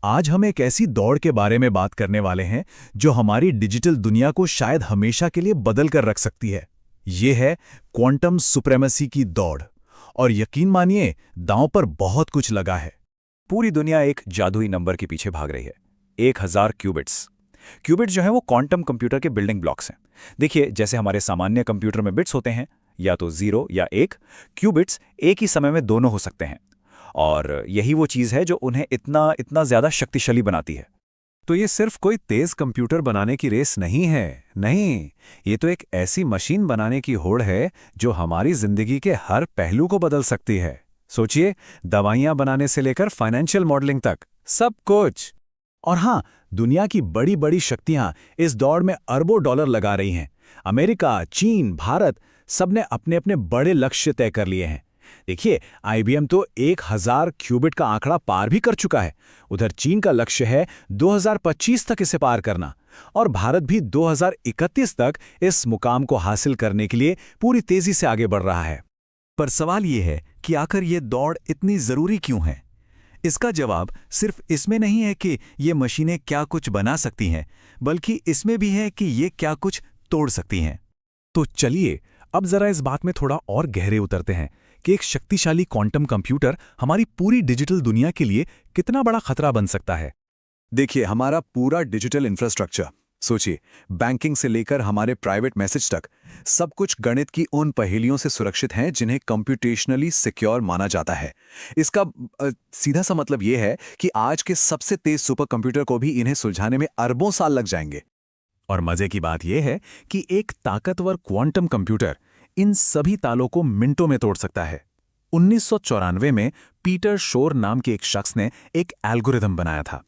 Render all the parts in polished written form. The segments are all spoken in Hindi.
आज हम एक ऐसी दौड़ के बारे में बात करने वाले हैं जो हमारी डिजिटल दुनिया को शायद हमेशा के लिए बदल कर रख सकती है। ये है क्वांटम सुप्रेमेसी की दौड़। और यकीन मानिए, दांव पर बहुत कुछ लगा है। पूरी दुनिया एक जादुई नंबर के पीछे भाग रही है, 1000 क्यूबिट्स। क्यूबिट जो है वो क्वांटम कंप्यूटर के बिल्डिंग ब्लॉक्स हैं। देखिए, जैसे हमारे सामान्य कंप्यूटर में बिट्स होते हैं, या तो 0 या 1, क्यूबिट्स एक ही समय में दोनों हो सकते हैं। और यही वो चीज़ है जो उन्हें इतना इतना ज़्यादा शक्तिशाली बनाती है। तो ये सिर्फ कोई तेज कंप्यूटर बनाने की रेस नहीं है। नहीं, ये तो एक ऐसी मशीन बनाने की होड़ है जो हमारी जिंदगी के हर पहलू को बदल सकती है। सोचिए, दवाइयां बनाने से लेकर फाइनेंशियल मॉडलिंग तक सब कुछ। और हाँ, दुनिया की बड़ी बड़ी शक्तियां इस दौड़ में अरबों डॉलर लगा रही हैं। अमेरिका, चीन, भारत सबने अपने अपने बड़े लक्ष्य तय कर लिए हैं। देखिए, आईबीएम तो 1000 क्यूबिट का आंकड़ा पार भी कर चुका है। उधर चीन का लक्ष्य है 2025 तक इसे पार करना, और भारत भी 2031 तक इस मुकाम को हासिल करने के लिए पूरी तेजी से आगे बढ़ रहा है। पर सवाल ये है कि आखिर ये दौड़ इतनी जरूरी क्यों है? इसका जवाब सिर्फ इसमें नहीं है कि ये मशीनें क्या कुछ बना सकती हैं, बल्कि इसमें भी है कि ये क्या कुछ तोड़ सकती हैं। तो चलिए अब जरा इस बात में थोड़ा और गहरे उतरते हैं कि एक शक्तिशाली क्वांटम कंप्यूटर हमारी पूरी डिजिटल दुनिया के लिए कितना बड़ा खतरा बन सकता है। देखिए, हमारा पूरा डिजिटल इंफ्रास्ट्रक्चर, सोचिए, बैंकिंग से लेकर हमारे प्राइवेट मैसेज तक, सब कुछ गणित की उन पहेलियों से सुरक्षित हैं जिन्हें कंप्यूटेशनली सिक्योर माना जाता है। इसका सीधा सा मतलब यह है कि आज के सबसे तेज सुपर कंप्यूटर को भी इन्हें सुलझाने में अरबों साल लग जाएंगे। और मजे की बात यह है कि एक ताकतवर क्वांटम कंप्यूटर इन सभी तालों को मिनटों में तोड़ सकता है। 1994 में पीटर शोर नाम के एक शख्स ने एक एल्गोरिथम बनाया था।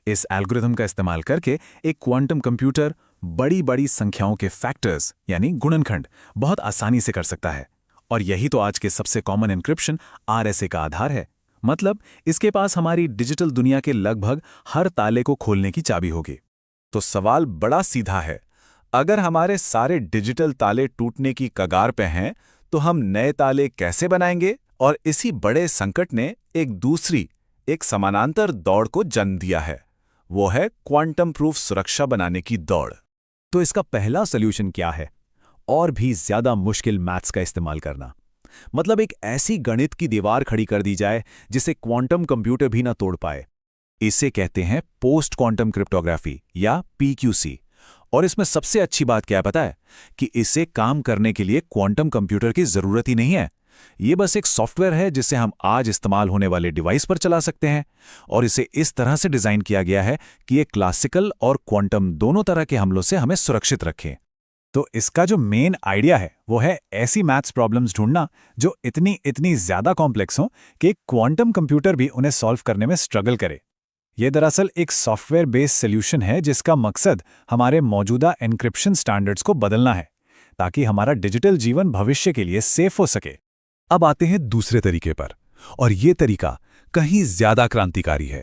इस एल्गोरिथम का इस्तेमाल करके एक क्वांटम कंप्यूटर बड़ी बड़ी संख्याओं के फैक्टर्स यानी गुणनखंड बहुत आसानी से कर सकता है। और यही तो आज के सबसे कॉमन एन्क्रिप्शन आरएसए का आधार है। मतलब इसके पास हमारी डिजिटल दुनिया के लगभग हर ताले को खोलने की चाबी होगी। तो सवाल बड़ा सीधा है, अगर हमारे सारे डिजिटल ताले टूटने की कगार पे हैं, तो हम नए ताले कैसे बनाएंगे? और इसी बड़े संकट ने एक समानांतर दौड़ को जन्म दिया है। वो है क्वांटम प्रूफ सुरक्षा बनाने की दौड़। तो इसका पहला सॉल्यूशन क्या है? और भी ज्यादा मुश्किल मैथ्स का इस्तेमाल करना। मतलब एक ऐसी गणित की दीवार खड़ी कर दी जाए जिसे क्वांटम कंप्यूटर भी ना तोड़ पाए। इसे कहते हैं पोस्ट क्वांटम क्रिप्टोग्राफी या पीक्यूसी। और इसमें सबसे अच्छी बात क्या है पता है? कि इसे काम करने के लिए क्वांटम कंप्यूटर की जरूरत ही नहीं है। ये बस एक सॉफ्टवेयर है जिसे हम आज इस्तेमाल होने वाले डिवाइस पर चला सकते हैं। और इसे इस तरह से डिजाइन किया गया है कि ये क्लासिकल और क्वांटम दोनों तरह के हमलों से हमें सुरक्षित रखे। तो इसका जो मेन आइडिया है वो है ऐसी मैथ्स प्रॉब्लम्स ढूंढना जो इतनी ज्यादा कॉम्प्लेक्स हो कि एक क्वांटम कंप्यूटर भी उन्हें सॉल्व करने में स्ट्रगल करे। ये दरअसल एक सॉफ्टवेयर बेस्ड सॉल्यूशन है जिसका मकसद हमारे मौजूदा एन्क्रिप्शन स्टैंडर्ड्स को बदलना है, ताकि हमारा डिजिटल जीवन भविष्य के लिए सेफ हो सके। अब आते हैं दूसरे तरीके पर, और ये तरीका कहीं ज्यादा क्रांतिकारी है।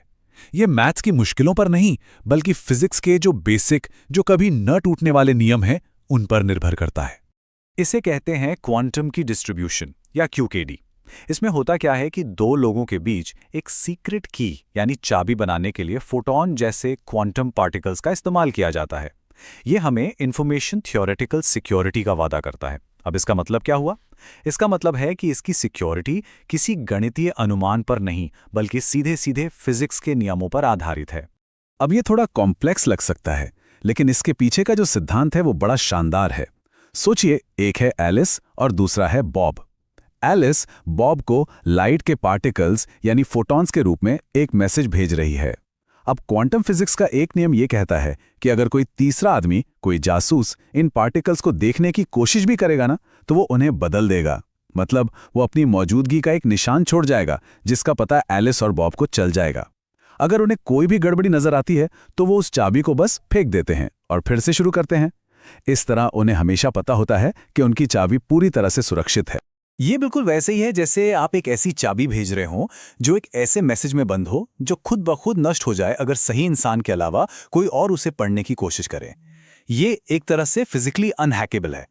ये मैथ्स की मुश्किलों पर नहीं, बल्कि फिजिक्स के जो बेसिक, जो कभी न टूटने वाले नियम हैं, उन पर निर्भर करता है। इसे कहते हैं क्वांटम की डिस्ट्रीब्यूशन या क्यूकेडी। इसमें होता क्या है कि दो लोगों के बीच एक सीक्रेट की यानी चाबी बनाने के लिए फोटॉन जैसे क्वांटम पार्टिकल्स का इस्तेमाल किया जाता है। यह हमें इंफॉर्मेशन थ्योरेटिकल सिक्योरिटी का वादा करता है। अब इसका मतलब क्या हुआ? इसका मतलब है कि इसकी सिक्योरिटी किसी गणितीय अनुमान पर नहीं, बल्कि सीधे सीधे फिजिक्स के नियमों पर आधारित है। अब ये थोड़ा कॉम्प्लेक्स लग सकता है, लेकिन इसके पीछे का जो सिद्धांत है वो बड़ा शानदार है। सोचिए, एक है एलिस और दूसरा है बॉब। एलिस बॉब को लाइट के पार्टिकल्स यानी फोटॉन्स के रूप में एक मैसेज भेज रही है। अब क्वांटम फिजिक्स का एक नियम यह कहता है कि अगर कोई तीसरा आदमी, कोई जासूस, इन पार्टिकल्स को देखने की कोशिश भी करेगा ना, तो वो उन्हें बदल देगा। मतलब वो अपनी मौजूदगी का एक निशान छोड़ जाएगा जिसका पता एलिस और बॉब को चल जाएगा। अगर उन्हें कोई भी गड़बड़ी नजर आती है तो वो उस चाबी को बस फेंक देते हैं और फिर से शुरू करते हैं। इस तरह उन्हें हमेशा पता होता है कि उनकी चाबी पूरी तरह से सुरक्षित है। ये बिल्कुल वैसे ही है जैसे आप एक ऐसी चाबी भेज रहे हो जो एक ऐसे मैसेज में बंद हो जो खुद ब खुद नष्ट हो जाए अगर सही इंसान के अलावा कोई और उसे पढ़ने की कोशिश करे। ये एक तरह से फिजिकली अनहैकेबल है।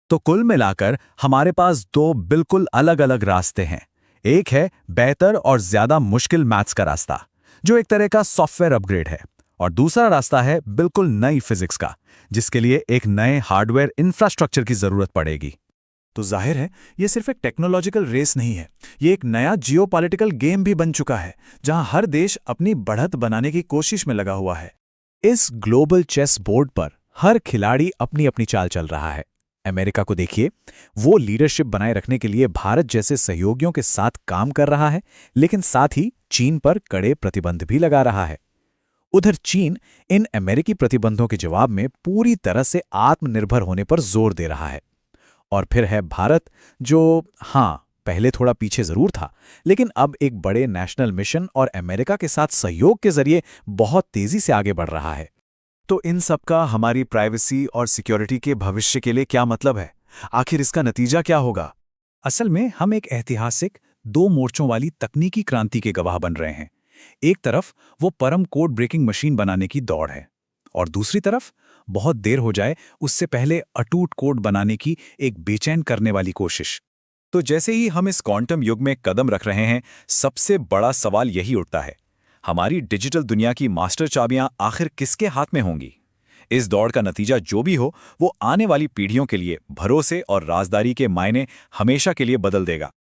तो कुल मिलाकर हमारे पास दो बिल्कुल अलग अलग रास्ते हैं। एक है बेहतर और ज्यादा मुश्किल मैथ्स का रास्ता, जो एक तरह का सॉफ्टवेयर अपग्रेड है। और दूसरा रास्ता है बिल्कुल नई फिजिक्स का, जिसके लिए एक नए हार्डवेयर इंफ्रास्ट्रक्चर की जरूरत पड़ेगी। तो जाहिर है ये सिर्फ एक टेक्नोलॉजिकल रेस नहीं है, ये एक नया जियोपॉलिटिकल गेम भी बन चुका है, जहां हर देश अपनी बढ़त बनाने की कोशिश में लगा हुआ है। इस ग्लोबल चेस बोर्ड पर हर खिलाड़ी अपनी अपनी चाल चल रहा है। अमेरिका को देखिए, वो लीडरशिप बनाए रखने के लिए भारत जैसे सहयोगियों के साथ काम कर रहा है, लेकिन साथ ही चीन पर कड़े प्रतिबंध भी लगा रहा है। उधर चीन इन अमेरिकी प्रतिबंधों के जवाब में पूरी तरह से आत्मनिर्भर होने पर जोर दे रहा है। और फिर है भारत, जो पहले थोड़ा पीछे जरूर था, लेकिन अब एक बड़े नेशनल मिशन और अमेरिका के साथ सहयोग के जरिए बहुत तेजी से आगे बढ़ रहा है। तो इन सब का हमारी प्राइवेसी और सिक्योरिटी के भविष्य के लिए क्या मतलब है? आखिर इसका नतीजा क्या होगा? असल में हम एक ऐतिहासिक 2 मोर्चों वाली तकनीकी क्रांति के गवाह बन रहे हैं। एक तरफ वो परम कोड ब्रेकिंग मशीन बनाने की दौड़ है, और दूसरी तरफ बहुत देर हो जाए उससे पहले अटूट कोड बनाने की एक बेचैन करने वाली कोशिश। तो जैसे ही हम इस क्वांटम युग में कदम रख रहे हैं, सबसे बड़ा सवाल यही उठता है, हमारी डिजिटल दुनिया की मास्टर चाबियां आखिर किसके हाथ में होंगी? इस दौड़ का नतीजा जो भी हो, वो आने वाली पीढ़ियों के लिए भरोसे और राजदारी के मायने हमेशा के लिए बदल देगा।